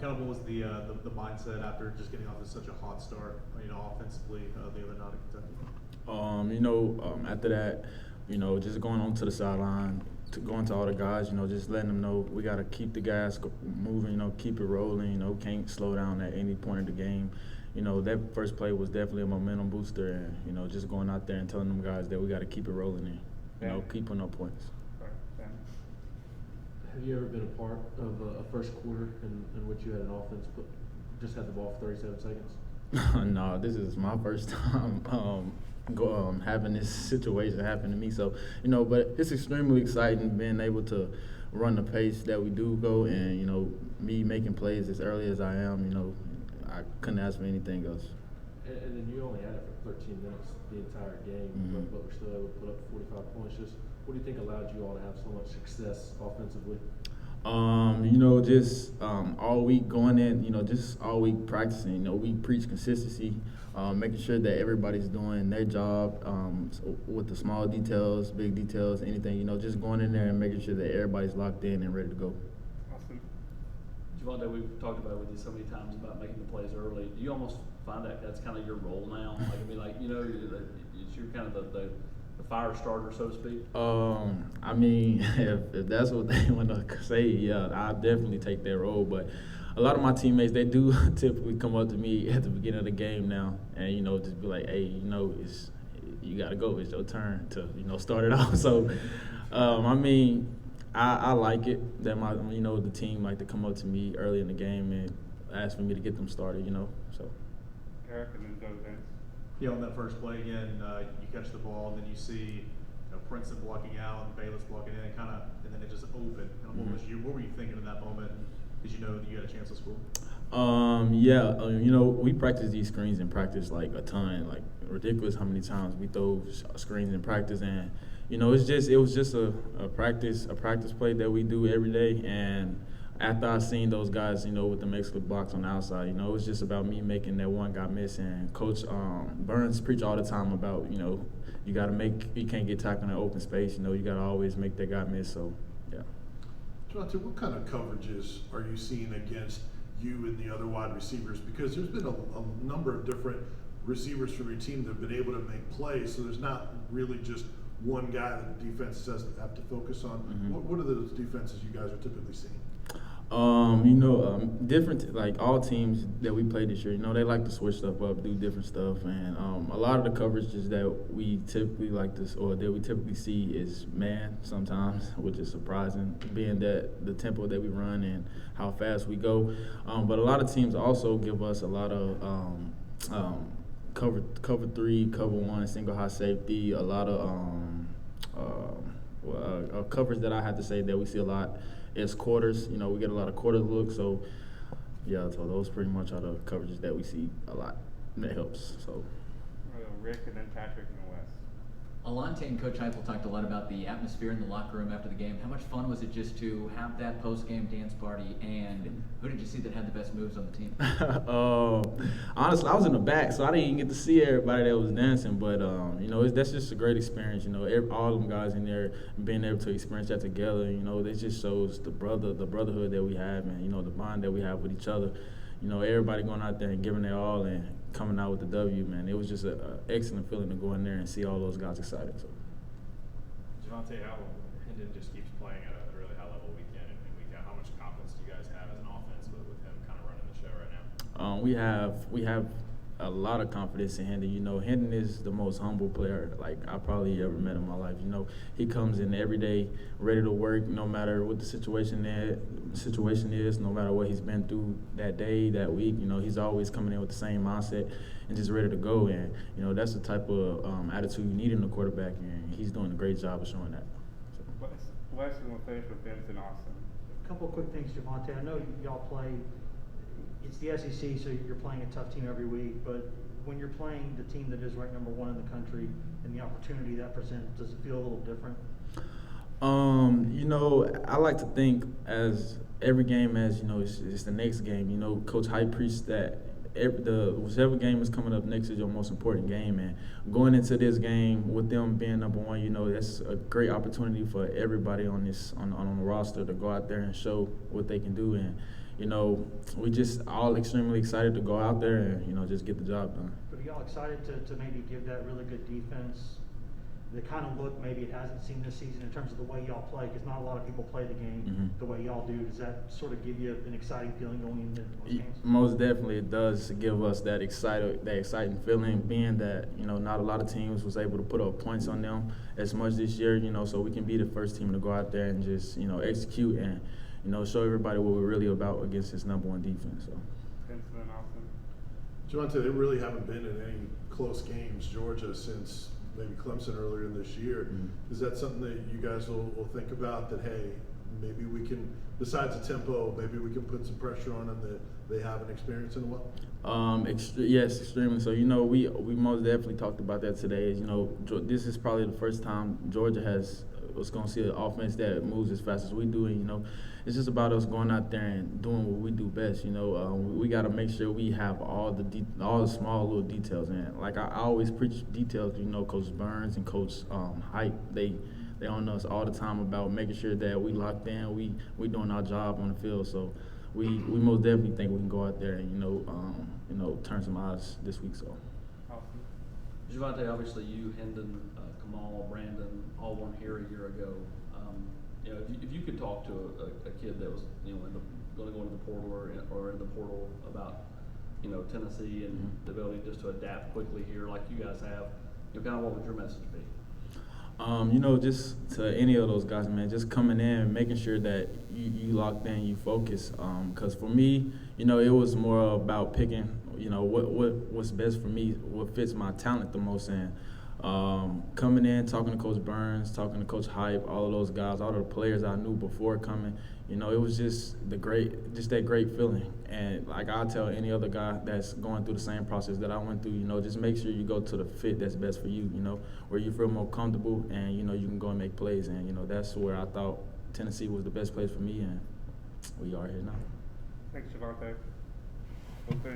Kind of what was the mindset after just getting off to such a hot start, offensively the other night at Kentucky? After that, just going on to the sideline, going to all the guys, just letting them know we got to keep the gas moving, keep it rolling, can't slow down at any point of the game. That first play was definitely a momentum booster, and, just going out there and telling them guys that we got to keep it rolling and, keep putting up points. Have you ever been a part of a first quarter in which you had an offense but just had the ball for 37 seconds? No, this is my first time having this situation happen to me. So, but it's extremely exciting being able to run the pace that we do go and, me making plays as early as I am, I couldn't ask for anything else. And then you only had it for 13 minutes the entire game, but we're still able to put up 45 points. Just what do you think allowed you all to have so much success offensively? Just all week going in, just all week practicing. We preach consistency, making sure that everybody's doing their job with the small details, big details, anything, just going in there and making sure that everybody's locked in and ready to go. Awesome. JaVonta, we've talked about it with you so many times about making the plays early. Do you almost find that that's kind of your role now? It's your kind of the fire starter, so to speak? If that's what they want to say, yeah, I definitely take that role. But a lot of my teammates, they do typically come up to me at the beginning of the game now and, just be like, hey, you got to go. It's your turn to, start it off. So, I like it that the team like to come up to me early in the game and ask for me to get them started, so. Eric, and then go to Vince. Yeah, on that first play again, you catch the ball and then you see Princeton blocking out and Bayless blocking in, and then it just opened. What were you thinking in that moment? Did you know that you had a chance to score? We practice these screens in practice like a ton, like ridiculous how many times we throw screens in practice, and it was just a practice play that we do every day. And after I seen those guys, with the Mexican blocks on the outside, it was just about me making that one guy miss. And Coach Burns preach all the time about, you can't get tackled in an open space. You got to always make that guy miss. So, yeah. JaVonta, what kind of coverages are you seeing against you and the other wide receivers? Because there's been a number of different receivers from your team that have been able to make plays, so there's not really just one guy that the defense has to have to focus on. What are those defenses you guys are typically seeing? Different, like all teams that we play this year, they like to switch stuff up, do different stuff, and a lot of the coverages that we typically see is man sometimes, which is surprising, being that the tempo that we run and how fast we go. But a lot of teams also give us a lot of cover 3, cover 1, single high safety, a lot of coverage that I have to say that we see a lot is quarters. We get a lot of quarter looks. So, yeah, so those pretty much are the coverages that we see a lot. And that helps. So, Rick and then Patrick in the West. Alante and Coach Heupel talked a lot about the atmosphere in the locker room after the game. How much fun was it just to have that post-game dance party, and who did you see that had the best moves on the team? Honestly, I was in the back, so I didn't even get to see everybody that was dancing. But that's just a great experience. All of them guys in there being able to experience that together. It just shows the brotherhood that we have, and the bond that we have with each other. Everybody going out there and giving their all and coming out with the W, man. It was just an excellent feeling to go in there and see all those guys excited. So. JaVonta, how Hendon just keeps playing at a really high level week in and week out. How much confidence do you guys have as an offense with him kind of running the show right now? We have a lot of confidence in Hendon. Hendon is the most humble player like I probably ever met in my life. He comes in every day ready to work, no matter what the situation is, no matter what he's been through that day, that week. He's always coming in with the same mindset and just ready to go. And that's the type of attitude you need in a quarterback, and he's doing a great job of showing that. So. Wes, we'll finish with Vince and Austin. A couple of quick things, JaVonta. I know y'all play. It's the SEC, so you're playing a tough team every week, but when you're playing the team that is ranked number 1 in the country and the opportunity that presents, does it feel a little different? I like to think as every game as, it's the next game. Coach Hype preached that whichever game is coming up next is your most important game, and going into this game with them being number one, you know, that's a great opportunity for everybody on the roster to go out there and show what they can do. And you know, we just all extremely excited to go out there and, you know, just get the job done. But are y'all excited to maybe give that really good defense the kind of look maybe it hasn't seen this season in terms of the way y'all play? Because not a lot of people play the game the way y'all do. Does that sort of give you an exciting feeling going into those games? Most definitely, it does give us that exciting feeling, being that, you know, not a lot of teams was able to put up points on them as much this year, you know, so we can be the first team to go out there and just, you know, execute and, you know, show everybody what we're really about against this number one defense. So. JaVonta, they really haven't been in any close games, Georgia, since maybe Clemson earlier in this year. Is that something that you guys will think about, that, hey, maybe we can, besides the tempo, maybe we can put some pressure on them that they haven't experienced in a while? Yes, extremely. So, you know, we most definitely talked about that today. You know, this is probably the first time Georgia was going to see an offense that moves as fast as we do. And, you know, it's just about us going out there and doing what we do best. You know, we got to make sure we have all the small little details in. Like I always preach details. You know, Coach Burns and Coach Hype, they on us all the time about making sure that we locked in, we doing our job on the field. So we most definitely think we can go out there and, you know, turn some odds this week. So. JaVonta, obviously you, Hendon, Kamal, Brandon, all weren't here a year ago. You know, if you could talk to a kid that was, you know, going to go into the portal or in the portal about, you know, Tennessee and the ability just to adapt quickly here like you guys have, you know, kind of what would your message be? You know, just to any of those guys, man, just coming in and making sure that you locked in, you focus. Because for me, you know, it was more about picking, you know, what's best for me, what fits my talent the most. And coming in, talking to Coach Burns, talking to Coach Hype, all of those guys, all of the players I knew before coming, you know, it was just that great feeling. And like I tell any other guy that's going through the same process that I went through, you know, just make sure you go to the fit that's best for you, you know, where you feel more comfortable and, you know, you can go and make plays. And, you know, that's where I thought Tennessee was the best place for me, and we are here now. Thanks, JaVonta. Okay.